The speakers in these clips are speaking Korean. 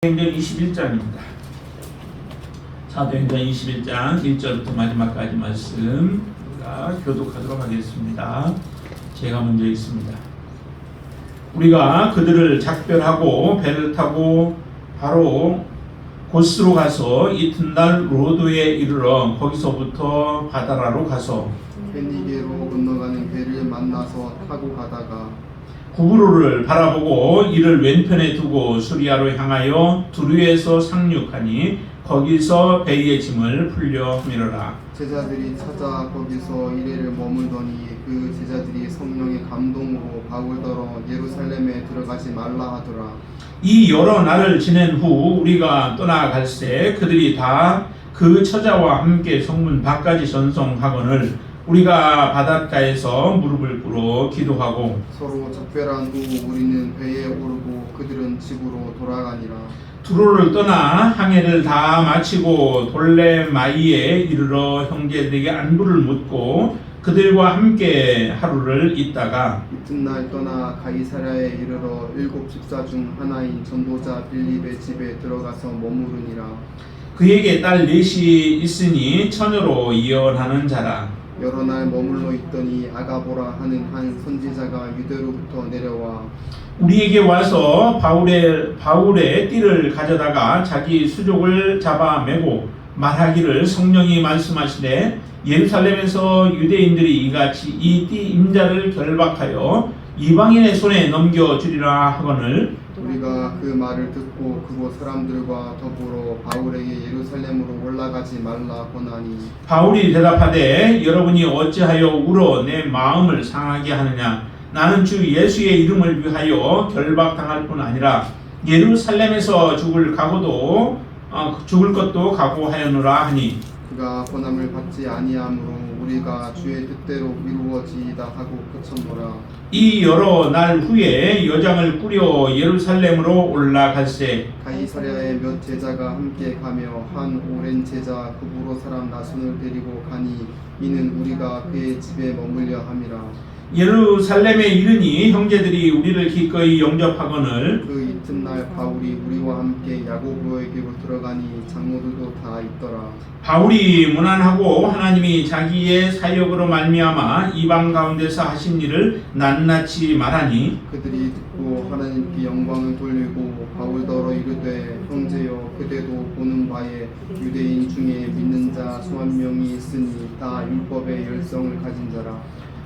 사도행전 21장입니다. 사도행전 21장 1절부터 마지막까지 말씀 우리가 교독하도록 하겠습니다. 제가 먼저 읽습니다. 우리가 그들을 작별하고 배를 타고 바로 고스로 가서 이튿날 로도에 이르러 거기서부터 바다라로 가서 페니게로 건너가는 배를 만나서 타고 가다가 구브로를 바라보고 이를 왼편에 두고 수리아로 향하여 두르에서 상륙하니 거기서 배의 짐을 풀려 미뤄라. 제자들이 찾아 거기서 이래를 머물더니 그 제자들이 성령의 감동으로 바울더러 예루살렘에 들어가지 말라 하더라. 이 여러 날을 지낸 후 우리가 떠나갈새 그들이 다 그 처자와 함께 성문 밖까지 전송하거늘 우리가 바닷가에서 무릎을 꿇어 기도하고 서로 작별한 후 우리는 배에 오르고 그들은 집으로 돌아가니라. 두로를 떠나 항해를 다 마치고 돌레마이에 이르러 형제들에게 안부를 묻고 그들과 함께 하루를 있다가 이튿날 떠나 가이사랴에 이르러 7 집사 중 하나인 전도자 빌립의 집에 들어가서 머무르니라. 그에게 딸 넷이 있으니 처녀로 예언하는 자라. 여러 날 머물러 있더니 아가보라 하는 한 선지자가 유대로부터 내려와 우리에게 와서 바울의 띠를 가져다가 자기 수족을 잡아 매고 말하기를 성령이 말씀하시되 예루살렘에서 유대인들이 이같이 이 띠 임자를 결박하여 이방인의 손에 넘겨주리라 하거늘 우리가 그 말을 듣고 그곳 사람들과 더불어 바울에게 예루살렘으로 올라가지 말라 권하니 바울이 대답하되 여러분이 어찌하여 울어 내 마음을 상하게 하느냐. 나는 주 예수의 이름을 위하여 결박당할 뿐 아니라 예루살렘에서 죽을 것도 각오하였노라 하니 그가 권함을 받지 아니하므로 우리가 주의 뜻대로 이루어지이다 하고 그쳤노라. 이 여러 날 후에 여장을 꾸려 예루살렘으로 올라갈새 가이사랴에 몇 제자가 함께 가며 한 오랜 제자 구브로 사람 나손을 데리고 가니 이는 우리가 그의 집에 머물려 함이라. 예루살렘에 이르니 형제들이 우리를 기꺼이 영접하거늘 그 이튿날 바울이 우리와 함께 야고보에게로 들어가니 장로들도 다 있더라. 바울이 무난하고 하나님이 자기의 사역으로 말미암아 이방 가운데서 하신 일을 낱낱이 말하니 그들이 듣고 하나님께 영광을 돌리고 바울더러 이르되 형제여 그대도 보는 바에 유대인 중에 믿는 자 수만 명이 있으니 다 율법의 열성을 가진 자라.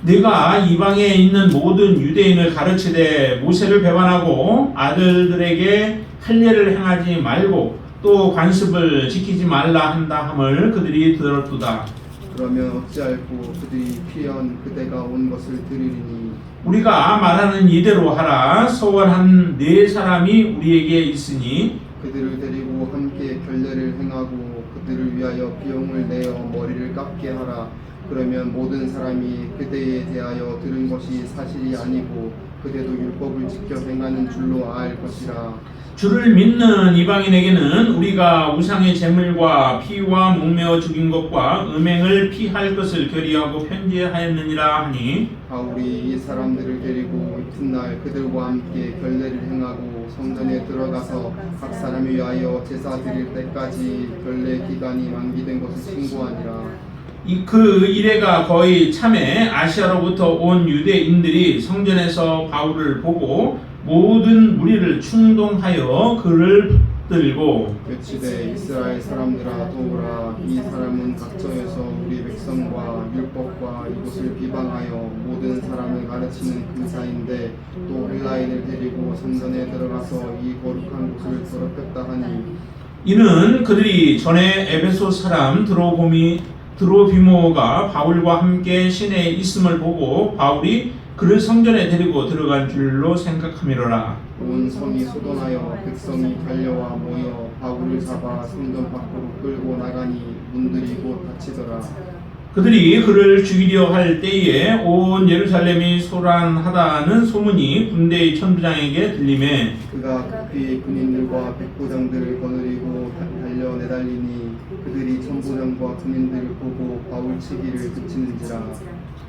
네가 이방에 있는 모든 유대인을 가르치되 모세를 배반하고 아들들에게 할례를 행하지 말고 또 관습을 지키지 말라 한다 함을 그들이 들었도다. 그러면 어찌할꼬 그들이 피한 그대가 온 것을 들으리니 우리가 말하는 이대로 하라. 서원한 네 사람이 우리에게 있으니 그들을 데리고 함께 결례를 행하고 그들을 위하여 비용을 내어 머리를 깎게 하라. 그러면 모든 사람이 그대에 대하여 들은 것이 사실이 아니고 그대도 율법을 지켜 행하는 줄로 알 것이라. 주를 믿는 이방인에게는 우리가 우상의 제물과 피와 목매어 죽인 것과 음행을 피할 것을 결의하고 편지하였느니라 하니 바울이 이 사람들을 데리고 이튿날 그들과 함께 결례를 행하고 성전에 들어가서 각 사람을 위하여 제사 드릴 때까지 결례 기간이 만기된 것을 신고하니라. 그 이래가 거의 참에 아시아로부터 온 유대인들이 성전에서 바울을 보고 모든 무리를 충동하여 그를 붙들고 외치되 이스라엘 사람들아 도우라. 이 사람은 각처에서 우리 백성과 율법과 이곳을 비방하여 모든 사람을 가르치는 그사인데 또 헬라인을 데리고 성전에 들어가서 이 거룩한 곳을 더럽혔다 하니 이는 그들이 전에 에베소 사람 드로비모가 바울과 함께 시내에 있음을 보고 바울이 그를 성전에 데리고 들어간 줄로 생각함이로라. 온 성이 소동하여 백성이 달려와 모여 바울을 잡아 성전 밖으로 끌고 나가니 문들이 곧 닫히더라. 그들이 그를 죽이려 할 때에 온 예루살렘이 소란하다는 소문이 군대의 천부장에게 들리매 그가 급히 군인들과 백부장들을 거느리고 달려 내달리니 그들이 천부장과 군인들을 보고 바울 치기를 그치는지라.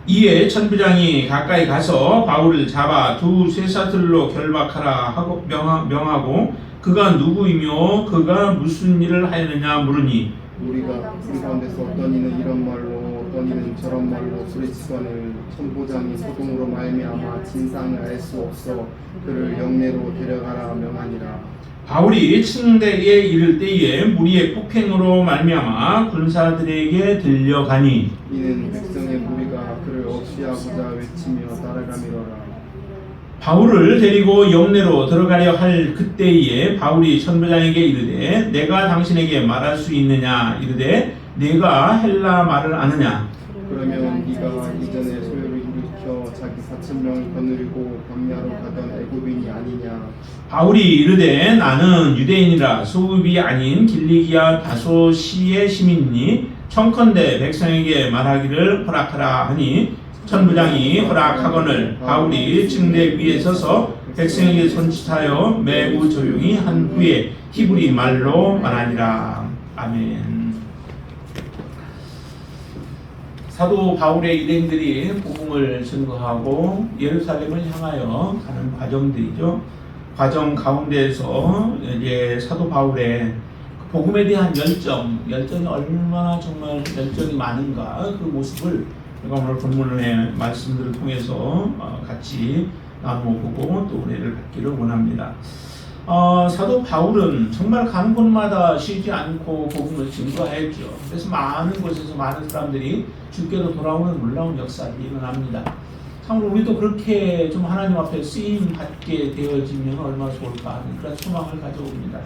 이에 천부장이 가까이 가서 바울을 잡아 두 쇠사슬로 결박하라 하고 명하고 그가 누구이며 그가 무슨 일을 하였느냐 물으니 우리 가운데서 어떤 이는 이런 말로 어떤 이는 저런 말로 소리치거늘 천부장이 소동으로 말미암아 진상을 알 수 없어 그를 영내로 데려가라 명하니라. 바울이 층대에 이를 때에 무리의 폭행으로 말미암아 군사들에게 들려가니 이는 백성의 무리가 그를 억시하고자 외치며 따라가미러라. 바울을 데리고 영내로 들어가려 할 그때에 바울이 천부장에게 이르되 내가 당신에게 말할 수 있느냐 이르되 내가 헬라 말을 아느냐 그러면 네가 이전에 소요를 일으켜 자기 4,000명을 거느리고 광야로 가던 애굽인이 아니냐. 바울이 이르되 나는 유대인이라 소읍이 아닌 길리기아 다소시의 시민이니 청컨대 백성에게 말하기를 허락하라 하니 천부장이 허락하거늘 바울이 층대 위에 서서 백성에게 손짓하여 매우 조용히 한 후에 히브리 말로 말하니라. 아멘. 사도 바울의 일행들이 복음을 증거하고 예루살렘을 향하여 가는 과정들이죠. 과정 가운데에서 이제 사도 바울의 복음에 대한 열정이 얼마나 정말 열정이 많은가 그 모습을 우리가 오늘 본문의 말씀들을 통해서 같이 나누어 보고 또 은혜를 받기를 원합니다. 사도 바울은 정말 가는 곳마다 쉬지 않고 복음을 증거했죠. 그래서 많은 곳에서 많은 사람들이 주께로 돌아오는 놀라운 역사들이 일어납니다. 참으로 우리도 그렇게 좀 하나님 앞에 쓰임 받게 되어지면 얼마나 좋을까 하는 그런 소망을 가져옵니다.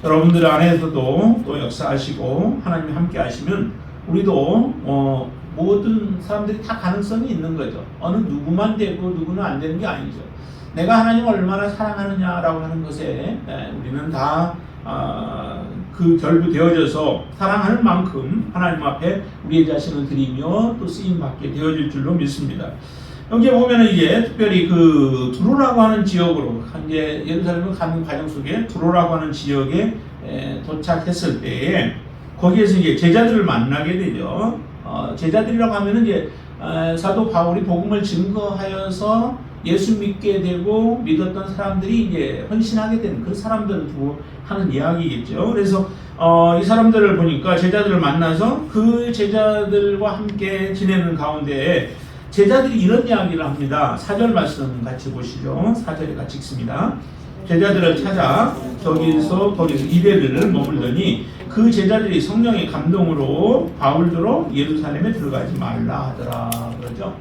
여러분들 안에서도 또 역사하시고 하나님 함께 하시면 우리도 모든 사람들이 다 가능성이 있는 거죠. 어느 누구만 되고 누구는 안 되는 게 아니죠. 내가 하나님을 얼마나 사랑하느냐라고 하는 것에 우리는 다 그 결부되어져서 사랑하는 만큼 하나님 앞에 우리의 자신을 드리며 또 쓰임받게 되어질 줄로 믿습니다. 여기에 보면은 이제 특별히 그 두로라고 하는 지역으로 이제 예루살렘을 가는 과정 속에 두로라고 하는 지역에 도착했을 때에 거기에서 이제 제자들을 만나게 되죠. 제자들이라고 하면은 이제 사도 바울이 복음을 증거하여서 예수 믿게 되고 믿었던 사람들이 이제 헌신하게 되는 그런 사람들을 두고 하는 이야기겠죠. 그래서 이 사람들을 보니까 제자들을 만나서 그 제자들과 함께 지내는 가운데 제자들이 이런 이야기를 합니다. 4절 말씀 같이 보시죠. 4절에 같이 읽습니다. 제자들을 찾아 거기서 이래를 머물더니 그 제자들이 성령의 감동으로 바울더러 예루살렘에 들어가지 말라 하더라 그러죠.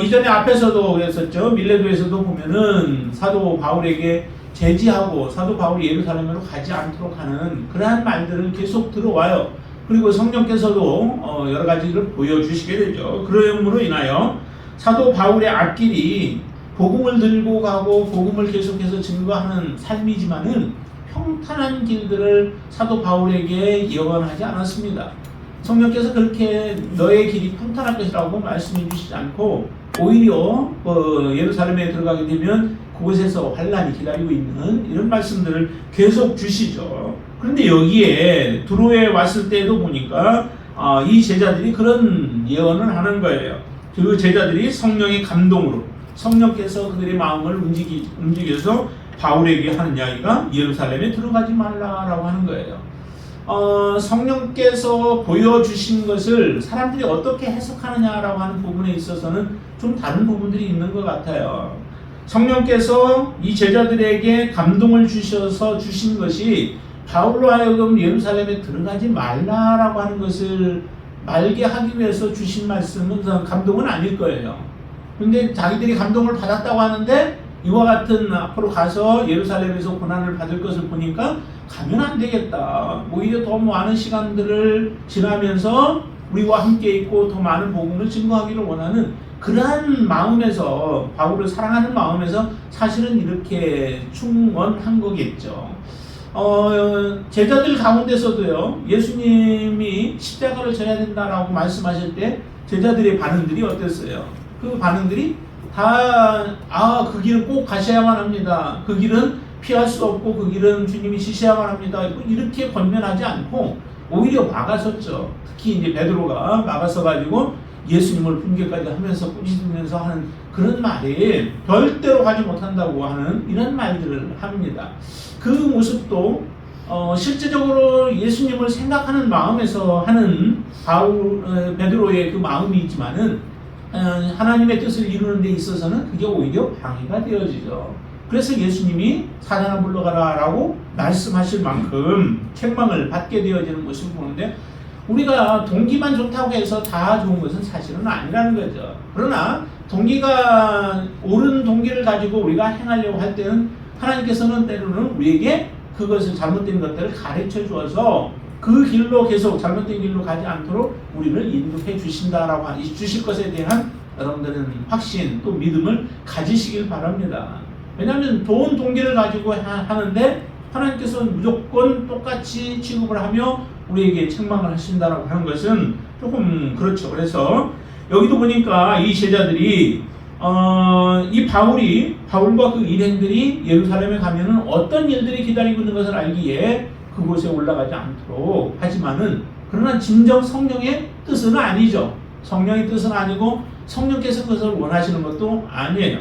이전에 앞에서도 그랬었죠. 밀레도에서도 보면은 사도 바울에게 제지하고 사도 바울이 예루살렘으로 가지 않도록 하는 그러한 말들을 계속 들어와요. 그리고 성령께서도 여러 가지를 보여주시게 되죠. 그러므로 인하여 사도 바울의 앞길이 복음을 들고 가고 복음을 계속해서 증거하는 삶이지만은 평탄한 길들을 사도 바울에게 예언하지 않았습니다. 성령께서 그렇게 너의 길이 평탄할 것이라고 말씀해 주시지 않고 오히려 예루살렘에 들어가게 되면 그곳에서 환란이 기다리고 있는 이런 말씀들을 계속 주시죠. 그런데 여기에 두로에 왔을 때도 보니까 이 제자들이 그런 예언을 하는 거예요. 그 제자들이 성령의 감동으로 성령께서 그들의 마음을 움직여서 바울에게 하는 이야기가 예루살렘에 들어가지 말라라고 하는 거예요. 성령께서 보여주신 것을 사람들이 어떻게 해석하느냐라고 하는 부분에 있어서는 좀 다른 부분들이 있는 것 같아요. 성령께서 이 제자들에게 감동을 주셔서 주신 것이 바울로 하여금 예루살렘에 들어가지 말라라고 하는 것을 말게 하기 위해서 주신 말씀은 감동은 아닐 거예요. 근데 자기들이 감동을 받았다고 하는데 이와 같은 앞으로 가서 예루살렘에서 고난을 받을 것을 보니까 가면 안 되겠다. 오히려 더 많은 시간들을 지나면서 우리와 함께 있고 더 많은 복음을 증거하기를 원하는 그러한 마음에서 바울을 사랑하는 마음에서 사실은 이렇게 충원한 거겠죠. 제자들 가운데서도요 예수님이 십자가를 져야 된다라고 말씀하실 때 제자들의 반응들이 어땠어요? 그 반응들이 다 그 길은 꼭 가셔야만 합니다. 그 길은 피할 수 없고 그 길은 주님이 지셔야만 합니다. 이렇게 권면하지 않고 오히려 막아섰죠. 특히 이제 베드로가 막아서 가지고 예수님을 붕괴까지 하면서 꾸짖으면서 하는 그런 말이 절대로 하지 못한다고 하는 이런 말들을 합니다. 그 모습도 실제적으로 예수님을 생각하는 마음에서 하는 베드로의 그 마음이지만은 하나님의 뜻을 이루는 데 있어서는 그게 오히려 방해가 되어지죠. 그래서 예수님이 사단아 물러가라 라고 말씀하실 만큼 책망을 받게 되어지는 모습을 보는데, 우리가 동기만 좋다고 해서 다 좋은 것은 사실은 아니라는 거죠. 그러나 동기가 옳은 동기를 가지고 우리가 행하려고 할 때는 하나님께서는 때로는 우리에게 그것을 잘못된 것들을 가르쳐 주어서 그 길로 계속 잘못된 길로 가지 않도록 우리를 인도해 주신다라고 주실 것에 대한 여러분들은 확신 또 믿음을 가지시길 바랍니다. 왜냐하면 좋은 동기를 가지고 하는데 하나님께서는 무조건 똑같이 취급을 하며 우리에게 책망을 하신다라고 하는 것은 조금 그렇죠. 그래서 여기도 보니까 이 제자들이 이 바울과 그 일행들이 예루살렘에 가면은 어떤 일들이 기다리고 있는 것을 알기에 그곳에 올라가지 않도록 하지만은, 그러나 진정 성령의 뜻은 아니죠. 성령의 뜻은 아니고 성령께서 그것을 원하시는 것도 아니에요.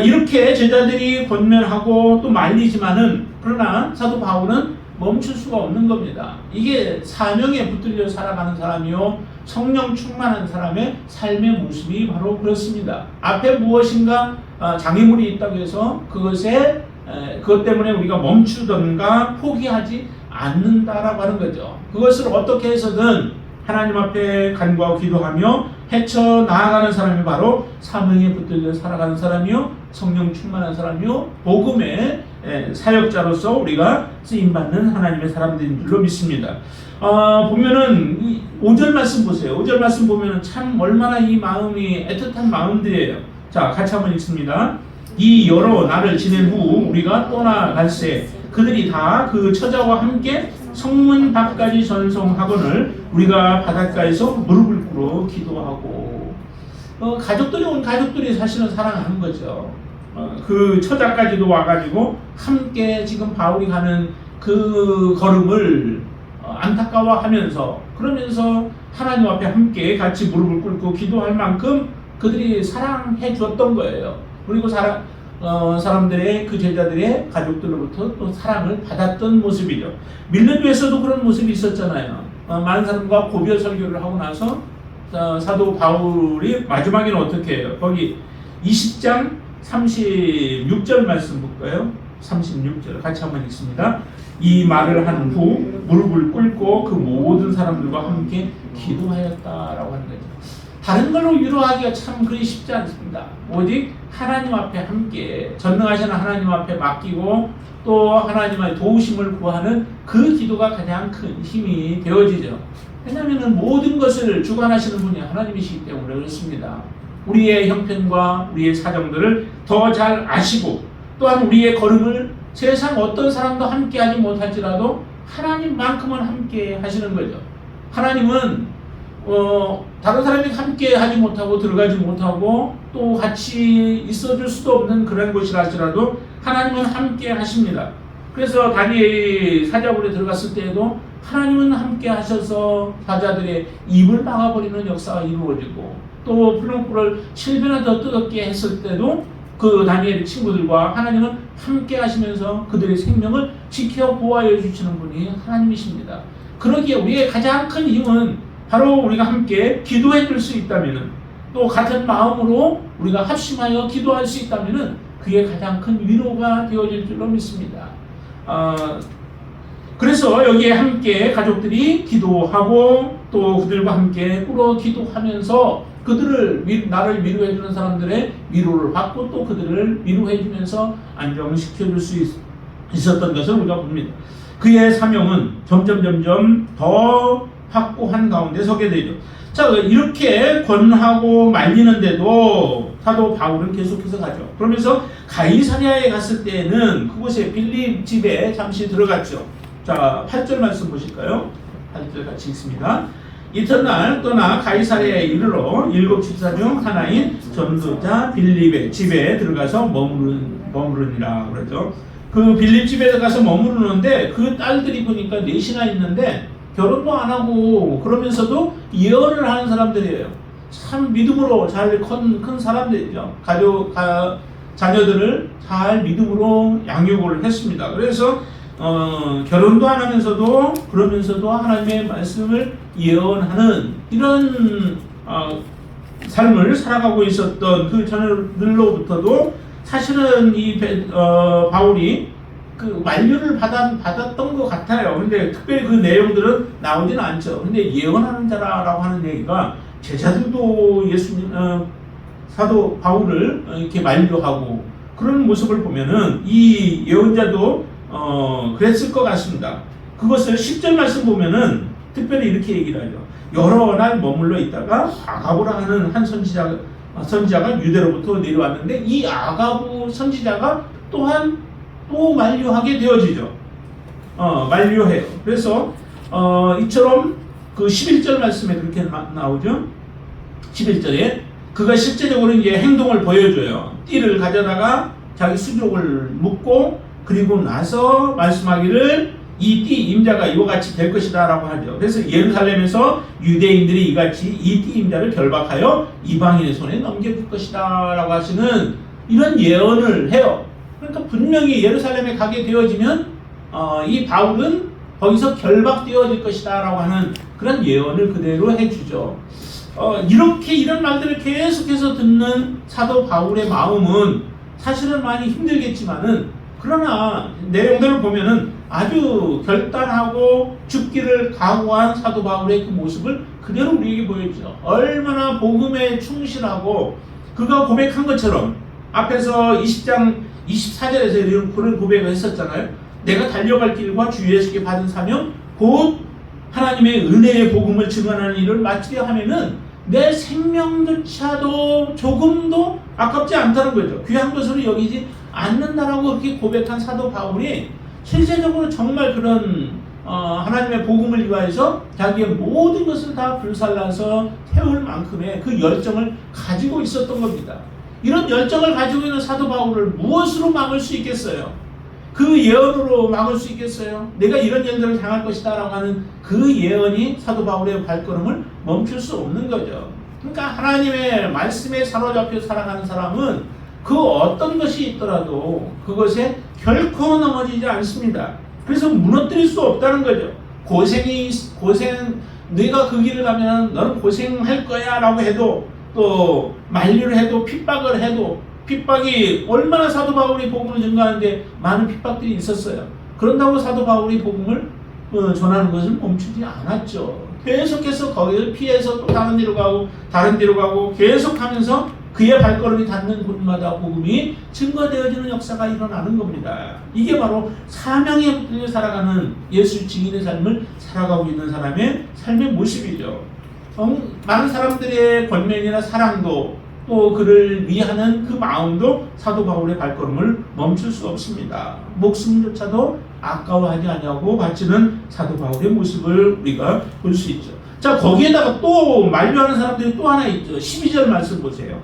이렇게 제자들이 권면하고 또 말리지만은, 그러나 사도 바울은 멈출 수가 없는 겁니다. 이게 사명에 붙들려 살아가는 사람이요, 성령 충만한 사람의 삶의 모습이 바로 그렇습니다. 앞에 무엇인가 장애물이 있다고 해서 그것 때문에 우리가 멈추던가 포기하지 않는다라고 하는 거죠. 그것을 어떻게 해서든 하나님 앞에 간구하고 기도하며 헤쳐나아가는 사람이 바로 사명에 붙들려 살아가는 사람이요, 성령 충만한 사람이요, 복음의 사역자로서 우리가 쓰임받는 하나님의 사람들인 줄로 믿습니다. 보면은 5절 말씀 보세요. 5절 말씀 보면은 참 얼마나 이 마음이 애틋한 마음들이에요. 자, 같이 한번 읽습니다. 이 여러 날을 지낸 후 우리가 떠나갈새 그들이 다 그 처자와 함께 성문 밖까지 전송하거늘 우리가 바닷가에서 무릎을 꿇어 기도하고, 가족들이 사실은 사랑하는 거죠. 그 처자까지도 와가지고 함께 지금 바울이 가는 그 걸음을 안타까워하면서, 그러면서 하나님 앞에 함께 같이 무릎을 꿇고 기도할 만큼 그들이 사랑해 주었던 거예요. 그리고 사람들의, 그 제자들의 가족들로부터 또 사랑을 받았던 모습이죠. 밀레교에서도 그런 모습이 있었잖아요. 많은 사람과 고별 설교를 하고 나서 사도 바울이 마지막에는 어떻게 해요? 거기 20장 36절 말씀 볼까요? 36절 같이 한번 읽습니다. 이 말을 한 후 무릎을 꿇고 그 모든 사람들과 함께 기도하였다라고 하는 거죠. 다른 걸로 위로하기가 참 그리 쉽지 않습니다. 오직 하나님 앞에 함께 전능하신 하나님 앞에 맡기고 또 하나님의 도우심을 구하는 그 기도가 가장 큰 힘이 되어지죠. 왜냐하면 모든 것을 주관하시는 분이 하나님이시기 때문에 그렇습니다. 우리의 형편과 우리의 사정들을 더 잘 아시고, 또한 우리의 걸음을 세상 어떤 사람도 함께 하지 못할지라도 하나님만큼은 함께 하시는 거죠. 하나님은 다른 사람이 함께 하지 못하고 들어가지 못하고 또 같이 있어줄 수도 없는 그런 곳이라지라도 하나님은 함께 하십니다. 그래서 다니엘이 사자굴에 들어갔을 때에도 하나님은 함께 하셔서 사자들의 입을 막아버리는 역사가 이루어지고, 또 풀렁불을 7배나 더 뜨겁게 했을 때도 그 다니엘의 친구들과 하나님은 함께 하시면서 그들의 생명을 지켜 보호하여 주시는 분이 하나님이십니다. 그러기에 우리의 가장 큰 힘은 바로 우리가 함께 기도해 줄 수 있다면은, 또 같은 마음으로 우리가 합심하여 기도할 수 있다면은 그게 가장 큰 위로가 되어질 줄로 믿습니다. 그래서 여기에 함께 가족들이 기도하고 또 그들과 함께 꿇어 기도하면서 나를 위로해 주는 사람들의 위로를 받고 또 그들을 위로해 주면서 안정시켜 줄 수 있었던 것을 우리가 봅니다. 그의 사명은 점점 더 확고한 가운데 서게 되죠. 자, 이렇게 권하고 말리는데도 사도 바울은 계속해서 가죠. 그러면서 가이사랴에 갔을 때는 그곳에 빌립 집에 잠시 들어갔죠. 자, 8절 말씀 보실까요? 8절 같이 읽습니다. 이튿날 떠나 가이사랴에 이르러 7 집사 중 하나인 전도자 빌립의 집에 들어가서 머무르니라 그러죠. 그 빌립 집에 들어가서 머무르는데 그 딸들이 보니까 4이나 있는데 결혼도 안 하고 그러면서도 예언을 하는 사람들이에요. 참 믿음으로 잘 큰 사람들이죠. 자녀들을 잘 믿음으로 양육을 했습니다. 그래서 결혼도 안 하면서도 그러면서도 하나님의 말씀을 예언하는 이런 삶을 살아가고 있었던 그 자녀들로부터도 사실은 바울이 그 만류를 받았던 것 같아요. 근데 특별히 그 내용들은 나오지는 않죠. 근데 예언하는 자라고 하는 얘기가 제자들도 사도 바울을 이렇게 만류하고 그런 모습을 보면은 이 예언자도 그랬을 것 같습니다. 그것을 10절 말씀 보면은 특별히 이렇게 얘기를 하죠. 여러 날 머물러 있다가 아가보라 하는 한 선지자가 유대로부터 내려왔는데 이 아가부 선지자가 또한 또 만류하게 되어지죠. 만류해요. 그래서 이처럼 그 11절 말씀에 그렇게 나오죠. 11절에 그가 실제적으로 이제 행동을 보여줘요. 띠를 가져다가 자기 수족을 묶고 그리고 나서 말씀하기를 이 띠 임자가 이와 같이 될 것이다 라고 하죠. 그래서 예루살렘에서 유대인들이 이같이 이 띠 임자를 결박하여 이방인의 손에 넘겨줄 것이다 라고 하시는 이런 예언을 해요. 그러니까 분명히 예루살렘에 가게 되어지면 이 바울은 거기서 결박되어질 것이다 라고 하는 그런 예언을 그대로 해주죠. 이렇게 이런 말들을 계속해서 듣는 사도 바울의 마음은 사실은 많이 힘들겠지만은 그러나 내용들을 보면은 아주 결단하고 죽기를 각오한 사도 바울의 그 모습을 그대로 우리에게 보여주죠. 얼마나 복음에 충실하고 그가 고백한 것처럼 앞에서 20장 24절에서 이런 그런 고백을 했었잖아요. 내가 달려갈 길과 주 예수께 받은 사명 곧 하나님의 은혜의 복음을 증언하는 일을 마치려 하면은 내 생명조차도 조금도 아깝지 않다는 거죠. 귀한 것으로 여기지 않는다라고 그렇게 고백한 사도 바울이 실제적으로 정말 그런 하나님의 복음을 위하여서 자기의 모든 것을 다 불살라서 태울 만큼의 그 열정을 가지고 있었던 겁니다. 이런 열정을 가지고 있는 사도 바울을 무엇으로 막을 수 있겠어요? 그 예언으로 막을 수 있겠어요? 내가 이런 일들을 당할 것이다 라고 하는 그 예언이 사도 바울의 발걸음을 멈출 수 없는 거죠. 그러니까 하나님의 말씀에 사로잡혀 살아가는 사람은 그 어떤 것이 있더라도 그것에 결코 넘어지지 않습니다. 그래서 무너뜨릴 수 없다는 거죠. 네가 그 길을 가면 너는 고생할 거야 라고 해도 또 만류를 해도 핍박을 해도 핍박이 얼마나 사도 바울이 복음을 전가하는데 많은 핍박들이 있었어요. 그런다고 사도 바울이 복음을 전하는 것을 멈추지 않았죠. 계속해서 거기를 피해서 또 다른 데로 가고 계속하면서 그의 발걸음이 닿는 곳마다 복음이 증거되어지는 역사가 일어나는 겁니다. 이게 바로 사명에 붙들려 살아가는 예수 증인의 삶을 살아가고 있는 사람의 삶의 모습이죠. 많은 사람들의 권면이나 사랑도 또 그를 위하는 그 마음도 사도 바울의 발걸음을 멈출 수 없습니다. 목숨조차도 아까워하지 아니하고 바치는 사도 바울의 모습을 우리가 볼 수 있죠. 자, 거기에다가 또 만류하는 사람들이 또 하나 있죠. 12절 말씀 보세요.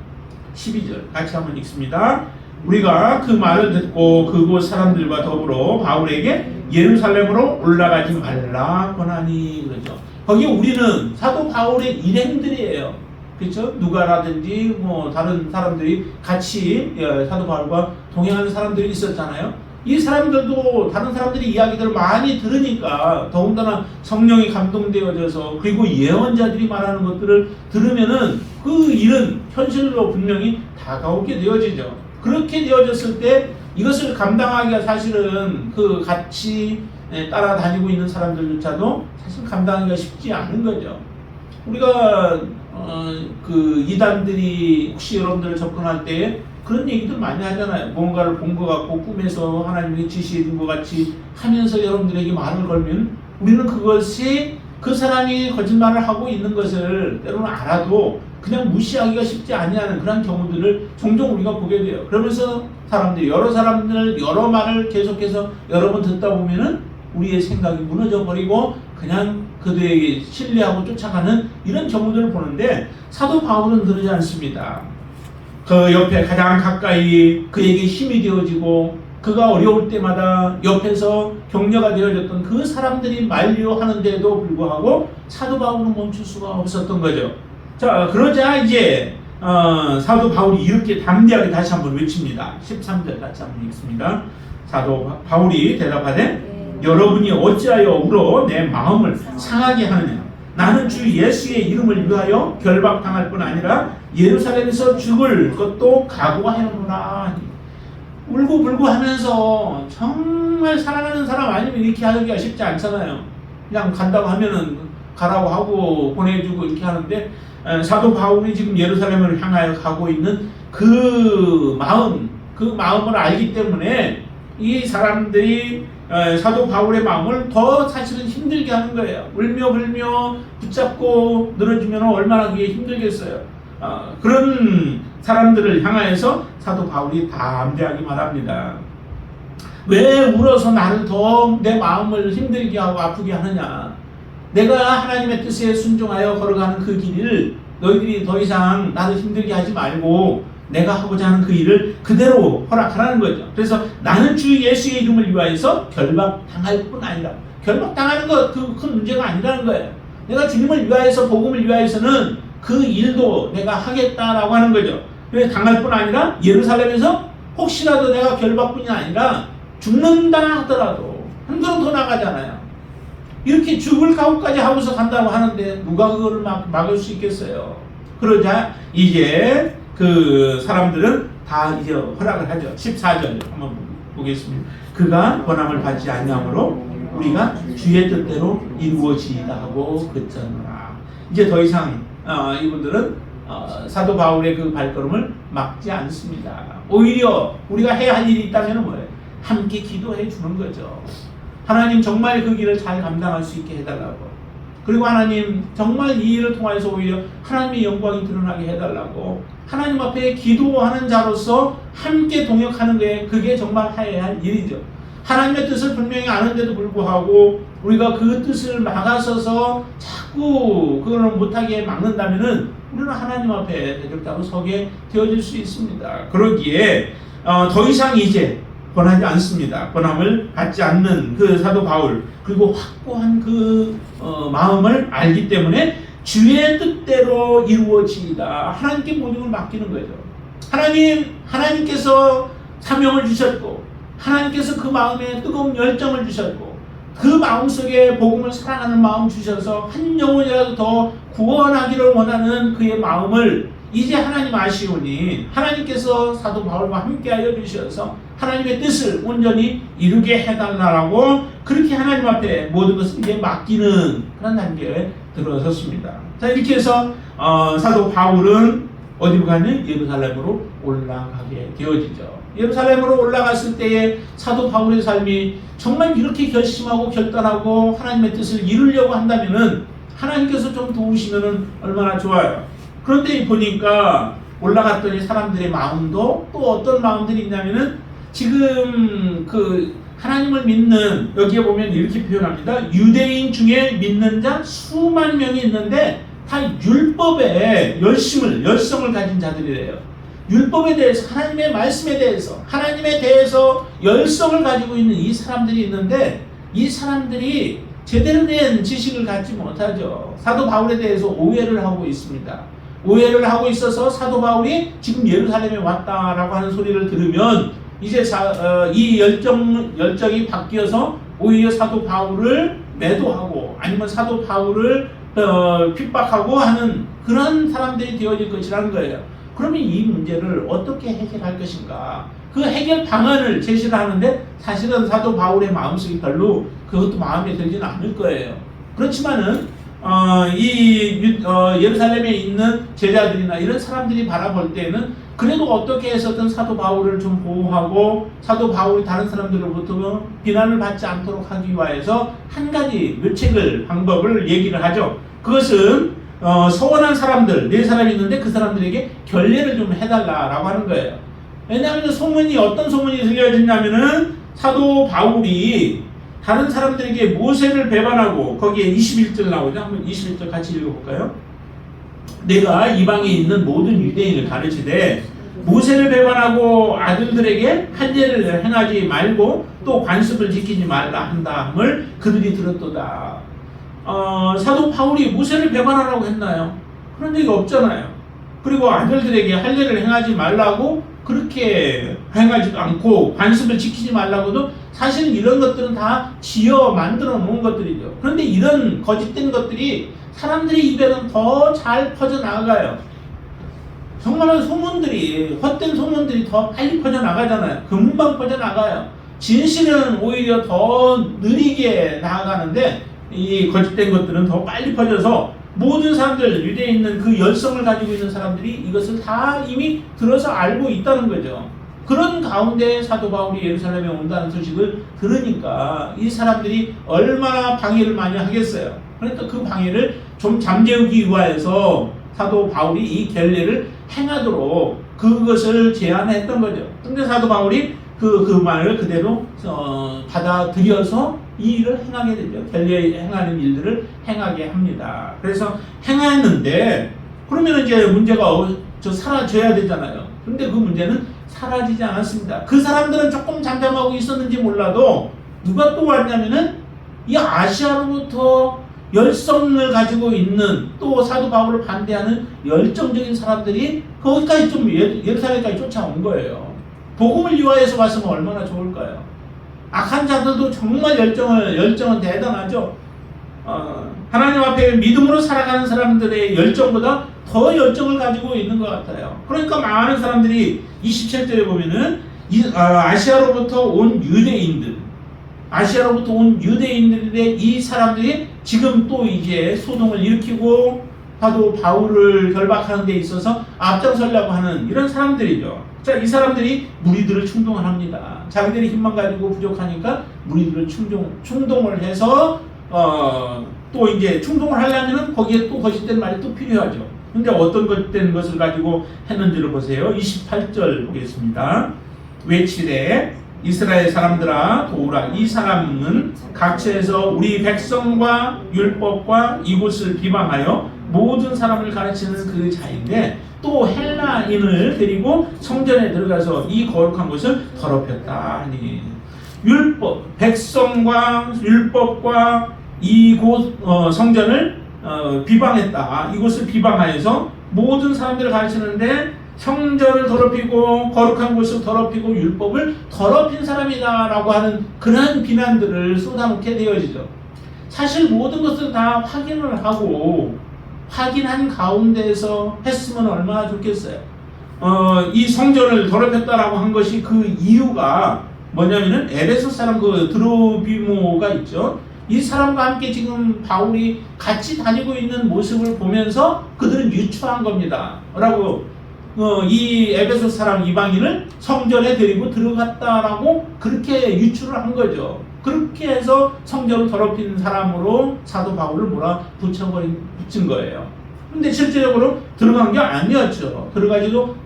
12절 같이 한번 읽습니다. 우리가 그 말을 듣고 그곳 사람들과 더불어 바울에게 예루살렘으로 올라가지 말라 권하니 그러죠. 거기 우리는 사도 바울의 일행들이에요. 그렇죠? 누가라든지 뭐 다른 사람들이 같이 사도 바울과 동행하는 사람들이 있었잖아요. 이 사람들도 다른 사람들이 이야기들을 많이 들으니까 더군다나 성령이 감동되어져서 그리고 예언자들이 말하는 것들을 들으면은 그 일은 현실로 분명히 다가오게 되어지죠. 그렇게 되어졌을 때 이것을 감당하기가 사실은 그 같이 따라다니고 있는 사람들조차도 사실 감당하기가 쉽지 않은 거죠. 우리가 그 이단들이 혹시 여러분들 접근할 때 그런 얘기들 많이 하잖아요. 뭔가를 본 것 같고 꿈에서 하나님이 지시해 준 것 같이 하면서 여러분들에게 말을 걸면 우리는 그것이 그 사람이 거짓말을 하고 있는 것을 때로는 알아도 그냥 무시하기가 쉽지 아니하는 그런 경우들을 종종 우리가 보게 돼요. 그러면서 여러 사람들 여러 말을 계속해서 여러 번 듣다 보면은 우리의 생각이 무너져 버리고 그냥 그들에게 신뢰하고 쫓아가는 이런 경우들을 보는데 사도 바울은 그러지 않습니다. 그 옆에 가장 가까이 그에게 힘이 되어지고 그가 어려울 때마다 옆에서 격려가 되어졌던 그 사람들이 만류하는데도 불구하고 사도 바울은 멈출 수가 없었던 거죠. 자, 그러자 이제 사도 바울이 이렇게 담대하게 다시 한번 외칩니다. 13절 같이 한번 읽습니다. 사도 바울이 대답하되 여러분이 어찌하여 울어 내 마음을 상하게 하느냐. 나는 주 예수의 이름을 위하여 결박당할 뿐 아니라 예루살렘에서 죽을 것도 각오하였노라. 울고불고 하면서 정말 사랑하는 사람 아니면 이렇게 하기가 쉽지 않잖아요. 그냥 간다고 하면은 가라고 하고 보내주고 이렇게 하는데, 사도 바울이 지금 예루살렘을 향하여 가고 있는 그 마음을 알기 때문에 이 사람들이 사도 바울의 마음을 더 사실은 힘들게 하는 거예요. 울며 불며 붙잡고 늘어지면 얼마나 그게 힘들겠어요. 그런 사람들을 향하여서 사도 바울이 담대하게 말합니다. 왜 울어서 나를 더 내 마음을 힘들게 하고 아프게 하느냐. 내가 하나님의 뜻에 순종하여 걸어가는 그 길을 너희들이 더 이상 나를 힘들게 하지 말고 내가 하고자 하는 그 일을 그대로 허락하라는 거죠. 그래서 나는 주 예수의 이름을 위하여서 결박당할 뿐 아니라, 결박당하는 것 그 큰 문제가 아니라는 거예요. 내가 주님을 위하여서 복음을 위하여서는 그 일도 내가 하겠다라고 하는 거죠. 그래서 당할 뿐 아니라 예루살렘에서 혹시라도 내가 결박뿐이 아니라 죽는다 하더라도 한 걸음 더 나가잖아요. 이렇게 죽을 각오까지 하고서 간다고 하는데 누가 그거를 막을 수 있겠어요. 그러자 이제 그 사람들은 다 이제 허락을 하죠. 14절 한번 보겠습니다. 그가 권함을 받지 아니하므로 우리가 주의 뜻대로 이루어지이다 하고 그쳤노라. 이제 더 이상 이분들은 사도 바울의 그 발걸음을 막지 않습니다. 오히려 우리가 해야 할 일이 있다면 뭐예요? 함께 기도해 주는 거죠. 하나님 정말 그 길을 잘 감당할 수 있게 해달라고. 그리고 하나님 정말 이 일을 통해서 오히려 하나님의 영광이 드러나게 해달라고. 하나님 앞에 기도하는 자로서 함께 동역하는 게 그게 정말 해야 할 일이죠. 하나님의 뜻을 분명히 아는데도 불구하고 우리가 그 뜻을 막아서서 자꾸 그걸 못하게 막는다면은 우리는 하나님 앞에 대적자로 서게 되어질 수 있습니다. 그러기에 더 이상 이제 권하지 않습니다. 권함을 받지 않는 그 사도 바울, 그리고 확고한 그 마음을 알기 때문에 주의 뜻대로 이루어지이다. 하나님께 모든 걸 맡기는 거죠. 하나님께서 사명을 주셨고, 하나님께서 그 마음에 뜨거운 열정을 주셨고, 그 마음속에 복음을 사랑하는 마음 주셔서 한 영혼이라도 더 구원하기를 원하는 그의 마음을 이제 하나님 아시오니 하나님께서 사도 바울과 함께하여 주셔서 하나님의 뜻을 온전히 이루게 해달라고 그렇게 하나님 앞에 모든 것을 이제 맡기는 그런 단계에 들어섰습니다. 자, 이렇게 해서 사도 바울은 어디로 가냐? 예루살렘으로 올라가게 되어지죠. 예루살렘으로 올라갔을 때에 사도 바울의 삶이 정말 이렇게 결심하고 결단하고 하나님의 뜻을 이루려고 한다면은 하나님께서 좀 도우시면은 얼마나 좋아요. 그런데 보니까 올라갔더니 사람들의 마음도 또 어떤 마음들이 있냐면은 지금 그 하나님을 믿는, 여기에 보면 이렇게 표현합니다. 유대인 중에 믿는 자 수만 명이 있는데 다 율법에 열성을 가진 자들이래요. 율법에 대해서, 하나님의 말씀에 대해서, 하나님에 대해서 열성을 가지고 있는 이 사람들이 있는데 이 사람들이 제대로 된 지식을 갖지 못하죠. 사도 바울에 대해서 오해를 하고 있습니다. 오해를 하고 있어서 사도 바울이 지금 예루살렘에 왔다라고 하는 소리를 들으면 이제 이 열정이 바뀌어서 오히려 사도 바울을 매도하고 아니면 사도 바울을 핍박하고 하는 그런 사람들이 되어질 것이라는 거예요. 그러면 이 문제를 어떻게 해결할 것인가? 그 해결 방안을 제시를 하는데 사실은 사도 바울의 마음속이 별로 그것도 마음에 들지는 않을 거예요. 그렇지만은 예루살렘에 있는 제자들이나 이런 사람들이 바라볼 때는 그래도 어떻게 해서든 사도 바울을 좀 보호하고 사도 바울이 다른 사람들로부터 비난을 받지 않도록 하기 위해서 한 가지 묘책을 방법을 얘기를 하죠. 그것은 서원한 사람들 4사람이 있는데 그 사람들에게 결례를 좀 해달라라고 하는 거예요. 왜냐하면 소문이 어떤 소문이 들려지냐면은 사도 바울이 다른 사람들에게 모세를 배반하고 거기에 21절 나오죠. 한번 21절 같이 읽어볼까요? 내가 이방에 있는 모든 유대인을 가르치되 모세를 배반하고 아들들에게 할례를 행하지 말고 또 관습을 지키지 말라 한다함을 그들이 들었도다. 사도 바울이 모세를 배반하라고 했나요? 그런 적이 없잖아요. 그리고 아들들에게 할례를 행하지 말라고 그렇게 행하지도 않고 관습을 지키지 말라고도 사실은 이런 것들은 다 지어 만들어 놓은 것들이죠. 그런데 이런 거짓된 것들이 사람들의 입에는 더 잘 퍼져나가요. 정말 소문들이, 헛된 소문들이 더 빨리 퍼져나가잖아요. 금방 퍼져나가요. 진실은 오히려 더 느리게 나아가는데 이 거짓된 것들은 더 빨리 퍼져서 모든 사람들, 유대에 있는 그 열성을 가지고 있는 사람들이 이것을 다 이미 들어서 알고 있다는 거죠. 그런 가운데 사도 바울이 예루살렘에 온다는 소식을 들으니까 이 사람들이 얼마나 방해를 많이 하겠어요. 그러니까 그 방해를 좀 잠재우기 위하여서 사도 바울이 이 결례를 행하도록 그것을 제안했던 거죠. 근데 사도 바울이 그 말을 그대로 받아들여서 이 일을 행하게 되죠. 결례 행하는 일들을 행하게 합니다. 그래서 행했는데 그러면 이제 문제가 사라져야 되잖아요. 근데 그 문제는 사라지지 않았습니다. 그 사람들은 조금 잠잠하고 있었는지 몰라도 누가 또 왔냐면은 이 아시아로부터 열성을 가지고 있는 또 사도 바울을 반대하는 열정적인 사람들이 거기까지 좀 예루살렘까지 쫓아온 거예요. 복음을 위하여서 왔으면 얼마나 좋을까요? 악한 자들도 정말 열정은 대단하죠. 하나님 앞에 믿음으로 살아가는 사람들의 열정보다 더 열정을 가지고 있는 것 같아요. 그러니까 많은 사람들이 27절에 보면은 아시아로부터 온 유대인들의 이 사람들이 지금 또 이제 소동을 일으키고 사도 바울을 결박하는 데 있어서 앞장서려고 하는 이런 사람들이죠. 자, 이 사람들이 무리들을 충동을 합니다. 자기들이 힘만 가지고 부족하니까 무리들을 충동을 해서 또 이제 충동을 하려면은 거기에 또 거짓된 말이 또 필요하죠. 근데 어떤 것된 것을 가지고 했는지를 보세요. 28절 보겠습니다. 외치되 이스라엘 사람들아 도우라. 이 사람은 각처에서 우리 백성과 율법과 이곳을 비방하여 모든 사람을 가르치는 그 자인데 또 헬라인을 데리고 성전에 들어가서 이 거룩한 곳을 더럽혔다 하니 백성과 율법과 이곳 성전을 비방했다. 이곳을 비방하여서 모든 사람들을 가르치는데 성전을 더럽히고 거룩한 곳을 더럽히고 율법을 더럽힌 사람이다 라고 하는 그러한 비난들을 쏟아놓게 되어지죠. 사실 모든 것을 다 확인을 하고 확인한 가운데에서 했으면 얼마나 좋겠어요. 이 성전을 더럽혔다라고 한 것이 그 이유가 뭐냐면은 에베소 사람 그 드로비모가 있죠. 이 사람과 함께 지금 바울이 같이 다니고 있는 모습을 보면서 그들은 유추한 겁니다. 라고 이 에베소 사람 이방인을 성전에 데리고 들어갔다라고 그렇게 유추를 한 거죠. 그렇게 해서 성전을 더럽힌 사람으로 사도 바울을 붙인 거예요. 근데 실제적으로 들어간 게 아니었죠.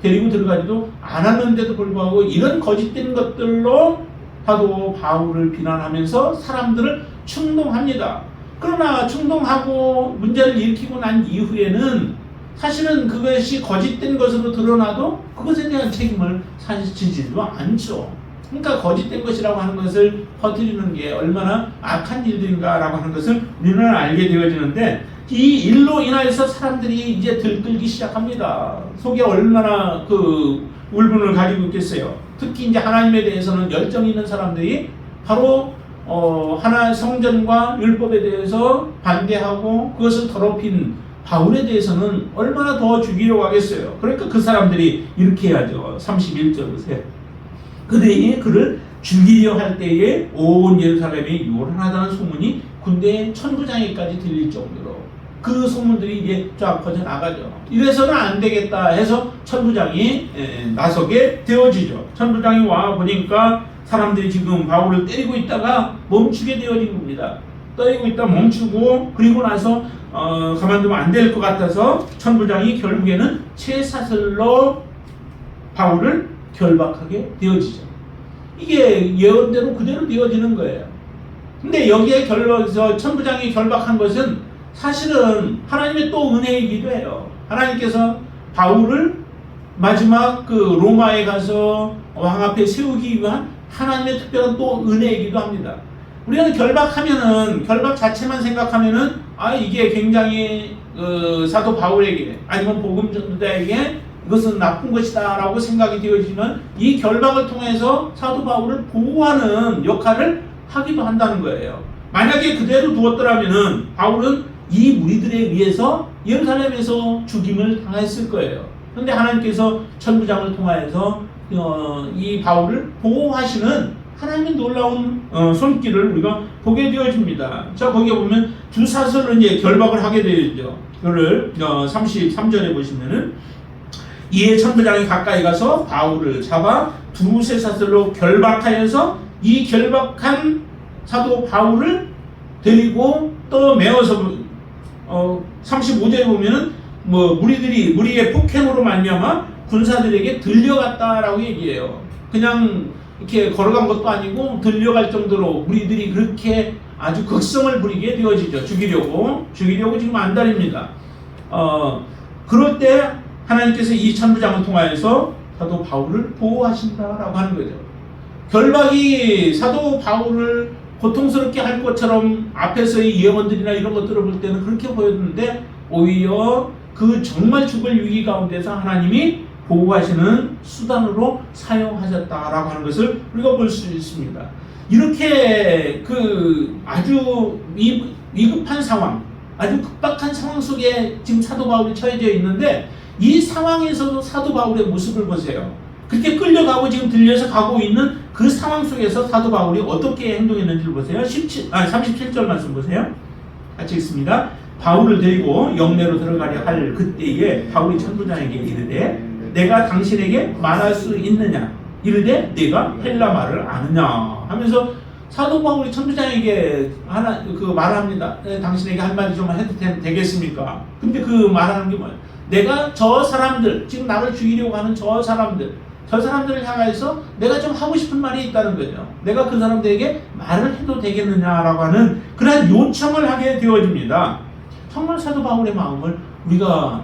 데리고 들어가지도 않았는데도 불구하고 이런 거짓된 것들로 사도 바울을 비난하면서 사람들을 충동합니다. 그러나 충동하고 문제를 일으키고 난 이후에는 사실은 그것이 거짓된 것으로 드러나도 그것에 대한 책임을 사실 지지도 않죠. 그러니까 거짓된 것이라고 하는 것을 퍼뜨리는 게 얼마나 악한 일들인가라고 하는 것을 우리는 알게 되어지는데 이 일로 인하여서 사람들이 이제 들끓기 시작합니다. 속에 얼마나 그 울분을 가지고 있겠어요. 특히 이제 하나님에 대해서는 열정 있는 사람들이 바로 하나의 성전과 율법에 대해서 반대하고 그것을 더럽힌 바울에 대해서는 얼마나 더 죽이려고 하겠어요. 그러니까 그 사람들이 이렇게 해야죠. 31절 보세요. 그들이 그를 죽이려 할 때에 온 예루살렘이 요란하다는 소문이 군대 천부장에까지 들릴 정도로 그 소문들이 이제 쫙 퍼져나가죠. 이래서는 안 되겠다 해서 천부장이 나서게 되어지죠. 천부장이 와 보니까 사람들이 지금 바울을 때리고 있다가 멈추게 되어진 겁니다. 때리고 있다 멈추고 그리고 나서 가만두면 안 될 것 같아서 천부장이 결국에는 채사슬로 바울을 결박하게 되어지죠. 이게 예언대로 그대로 되어지는 거예요. 근데 여기에 천부장이 결박한 것은 사실은 하나님의 또 은혜이기도 해요. 하나님께서 바울을 마지막 그 로마에 가서 왕 앞에 세우기 위한 하나님의 특별한 또 은혜이기도 합니다. 우리가 결박하면은 결박 자체만 생각하면은 이게 굉장히 사도 바울에게 아니면 복음 전도자에게 이것은 나쁜 것이다라고 생각이 되어지면 이 결박을 통해서 사도 바울을 보호하는 역할을 하기도 한다는 거예요. 만약에 그대로 두었더라면은 바울은 이 무리들에 의해서 예루살렘에서 죽임을 당했을 거예요. 그런데 하나님께서 천부장을 통하여서 이 바울을 보호하시는 하나님의 놀라운 손길을 우리가 보게 되어집니다. 자, 거기에 보면 두 사슬로 이제 결박을 하게 되죠. 그를 33절에 보시면은 이에 천부장이 가까이 가서 바울을 잡아 두세 사슬로 결박하여서 이 결박한 사도 바울을 데리고 또 메어서 35절에 보면은 무리의 폭행으로 말미암아 군사들에게 들려갔다라고 얘기해요. 그냥 이렇게 걸어간 것도 아니고 들려갈 정도로 무리들이 그렇게 아주 극성을 부리게 되어지죠. 죽이려고 지금 안달입니다. 그럴 때 하나님께서 이 천부장을 통하여서 사도 바울을 보호하신다라고 하는 거죠. 결박이 사도 바울을 고통스럽게 할 것처럼 앞에서의 예언들이나 이런 것들을 볼 때는 그렇게 보였는데 오히려 그 정말 죽을 위기 가운데서 하나님이 보호하시는 수단으로 사용하셨다라고 하는 것을 우리가 볼 수 있습니다. 이렇게 아주 위급한 상황, 아주 급박한 상황 속에 지금 사도 바울이 처해져 있는데 이 상황에서도 사도 바울의 모습을 보세요. 그렇게 끌려가고 지금 들려서 가고 있는 그 상황 속에서 사도 바울이 어떻게 행동했는지를 보세요. 37절 말씀 보세요. 같이 읽습니다. 바울을 데리고 영내로 들어가려 할 그때에 바울이 천부장에게 이르되 내가 당신에게 말할 수 있느냐? 이르되 내가 헬라 말을 아느냐? 하면서 사도 바울이 천부장에게 말합니다. 당신에게 할 말이 좀 해도 되겠습니까? 근데 그 말하는 게 뭐예요? 내가 저 사람들, 지금 나를 죽이려고 하는 저 사람들을 향해서 내가 좀 하고 싶은 말이 있다는 거죠. 내가 그 사람들에게 말을 해도 되겠느냐라고 하는 그런 요청을 하게 되어집니다. 정말 사도 바울의 마음을 우리가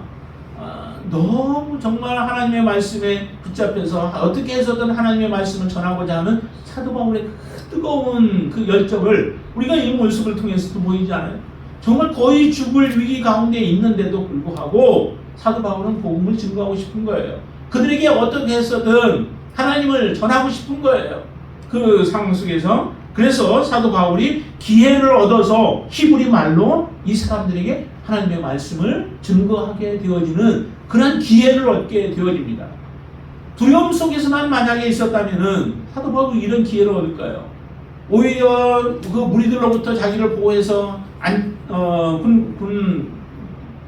너무 정말 하나님의 말씀에 붙잡혀서 어떻게 해서든 하나님의 말씀을 전하고자 하는 사도 바울의 그 뜨거운 그 열정을 우리가 이 모습을 통해서도 보이지 않아요? 정말 거의 죽을 위기 가운데 있는데도 불구하고 사도 바울은 복음을 증거하고 싶은 거예요. 그들에게 어떻게 해서든 하나님을 전하고 싶은 거예요. 그 상황 속에서. 그래서 사도 바울이 기회를 얻어서 히브리 말로 이 사람들에게 하나님의 말씀을 증거하게 되어지는 그런 기회를 얻게 되어집니다. 두려움 속에서만 만약에 있었다면은 사도 바울이 이런 기회를 얻을까요? 오히려 그 무리들로부터 자기를 보호해서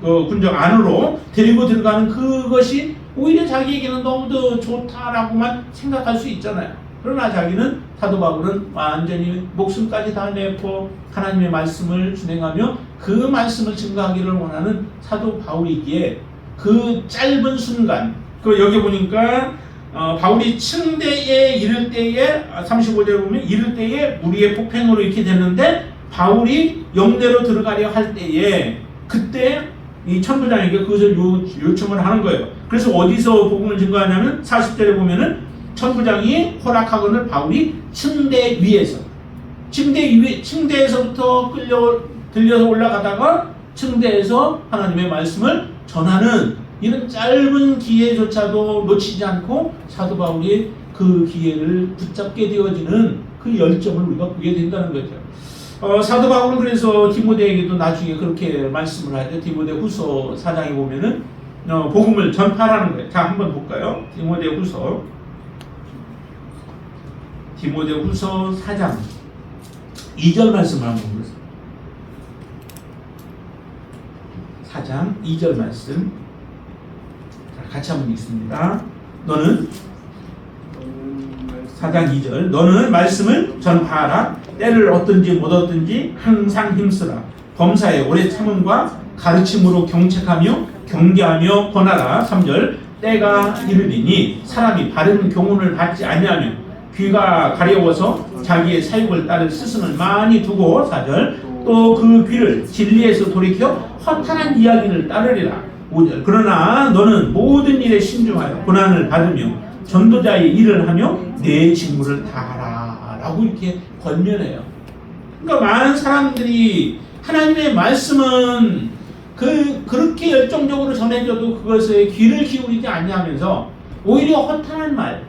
군정 안으로 데리고 들어가는 그것이 오히려 자기에게는 너무도 좋다라고만 생각할 수 있잖아요. 그러나 자기는 사도 바울은 완전히 목숨까지 다 내고 하나님의 말씀을 준행하며 그 말씀을 증거하기를 원하는 사도 바울이기에 그 짧은 순간, 여기 보니까 바울이 층대에 이를 때에 35절에 보면 이를 때에 무리의 폭행으로 이렇게 됐는데 바울이 영내로 들어가려 할 때에 그때 이 천부장에게 그것을 요청을 하는 거예요. 그래서 어디서 복음을 증거하냐면 40절에 보면은 천부장이 허락하거늘 바울이 층대 위에서 층대에서부터 들려서 올라가다가 층대에서 하나님의 말씀을 전하는 이런 짧은 기회조차도 놓치지 않고 사도 바울이 그 기회를 붙잡게 되어지는 그 열정을 우리가 보게 된다는 거죠. 사도 바울은 그래서 디모데에게도 나중에 그렇게 말씀을 하죠. 디모데 후서 4장에 보면은 복음을 전파하라는 거예요. 자, 한번 볼까요? 디모데 후서 4장 2절 말씀을 한번 보세요. 4장 2절 말씀. 자, 같이 한번 읽습니다. 너는 4장 2절 너는 말씀을 전파하라. 때를 얻든지 못 얻든지 항상 힘쓰라. 범사에 오래 참음과 가르침으로 경책하며 경계하며 권하라. 3절 때가 이르리니 사람이 바른 교훈을 받지 아니하며 귀가 가려워서 자기의 사육을 따를 스승을 많이 두고 4절 또 그 귀를 진리에서 돌이켜 허탄한 이야기를 따르리라. 5절 그러나 너는 모든 일에 신중하여 고난을 받으며 전도자의 일을 하며 내 직무를 다하라 라고 이렇게 권면해요. 그러니까 많은 사람들이 하나님의 말씀은 그렇게 열정적으로 전해져도 그것에 귀를 기울이지 않냐면서 오히려 허탄한 말,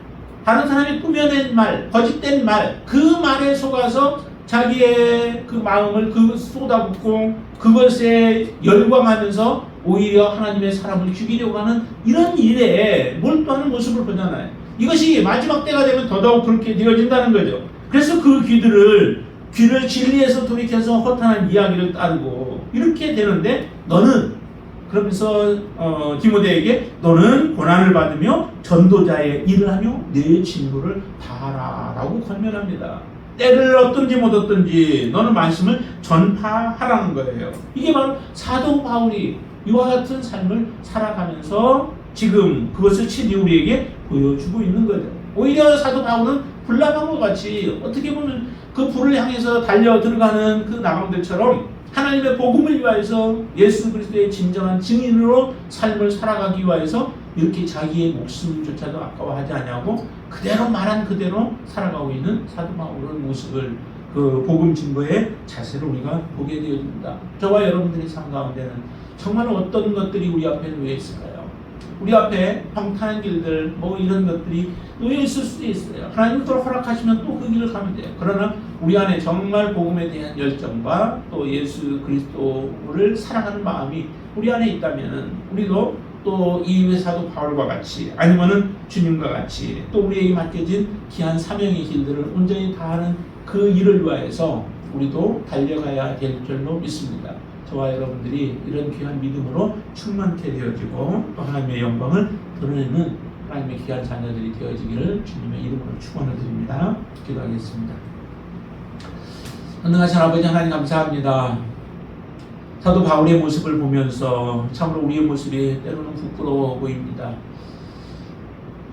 다른 사람이 꾸며낸 말, 거짓된 말, 그 말에 속아서 자기의 그 마음을 쏟아붓고 그것에 열광하면서 오히려 하나님의 사람을 죽이려고 하는 이런 일에 몰두하는 모습을 보잖아요. 이것이 마지막 때가 되면 더더욱 그렇게 되어진다는 거죠. 그래서 그 귀를 진리에서 돌이켜서 허탄한 이야기를 따르고 이렇게 되는데 너는 그러면서 디모데에게 너는 고난을 받으며 전도자의 일을 하며 내 진도를 다하라라고 권면합니다. 때를 얻든지 못 얻든지 너는 말씀을 전파하라는 거예요. 이게 바로 사도 바울이 이와 같은 삶을 살아가면서 지금 그것을 친히 우리에게 보여주고 있는 거죠. 오히려 사도 바울은 불나방과 같이 어떻게 보면 그 불을 향해서 달려 들어가는 그 나방들처럼 하나님의 복음을 위하여서 예수 그리스도의 진정한 증인으로 삶을 살아가기 위하여서 이렇게 자기의 목숨조차도 아까워하지 않냐고 그대로 말한 그대로 살아가고 있는 사도 바울의 모습을 그 복음 증거의 자세를 우리가 보게 되어집니다. 저와 여러분들의 삶 가운데는 정말 어떤 것들이 우리 앞에 놓여 있을까요? 우리 앞에 평탄한 길들 뭐 이런 것들이 놓여 있을 수도 있어요. 하나님 그걸 허락하시면 또 그 길을 가면 돼요. 그러나 우리 안에 정말 복음에 대한 열정과 또 예수 그리스도를 사랑하는 마음이 우리 안에 있다면은 우리도 또 이 사도 바울과 같이 아니면은 주님과 같이 또 우리에게 맡겨진 귀한 사명의 길들을 온전히 다하는 그 일을 위하여서 우리도 달려가야 될 줄로 믿습니다. 저와 여러분들이 이런 귀한 믿음으로 충만케 되어지고 또 하나님의 영광을 드러내는 하나님의 귀한 자녀들이 되어지기를 주님의 이름으로 축원을 드립니다. 기도하겠습니다. 전능하신 아버지 하나님 감사합니다. 사도 바울의 모습을 보면서 참으로 우리의 모습이 때로는 부끄러워 보입니다.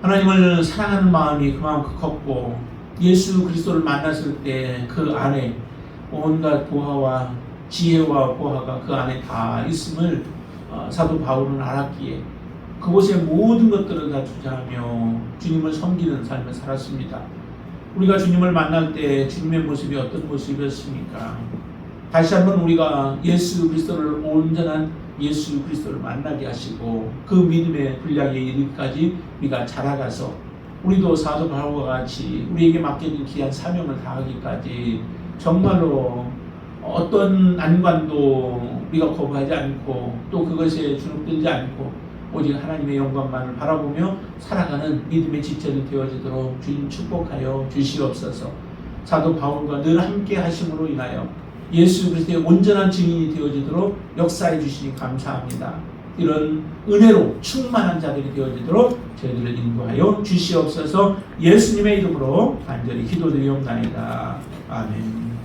하나님을 사랑하는 마음이 그만큼 컸고 예수 그리스도를 만났을 때 그 안에 온갖 보화와 지혜와 보화가 그 안에 다 있음을 사도 바울은 알았기에 그곳에 모든 것들을 다 투자하며 주님을 섬기는 삶을 살았습니다. 우리가 주님을 만날 때 주님의 모습이 어떤 모습이었습니까? 다시 한번 우리가 예수 그리스도를 온전한 예수 그리스도를 만나게 하시고 그 믿음의 분량에 이르기까지 우리가 자라가서 우리도 사도 바울과 같이 우리에게 맡겨진 귀한 사명을 다하기까지 정말로 어떤 난관도 우리가 거부하지 않고 또 그것에 주눅들지 않고 오직 하나님의 영광만을 바라보며 살아가는 믿음의 지체를 되어지도록 주님 축복하여 주시옵소서. 사도 바울과 늘 함께 하심으로 인하여 예수 그리스도의 온전한 증인이 되어지도록 역사해 주시니 감사합니다. 이런 은혜로 충만한 자들이 되어지도록 저희들을 인도하여 주시옵소서. 예수님의 이름으로 간절히 기도드리옵나이다. 아멘.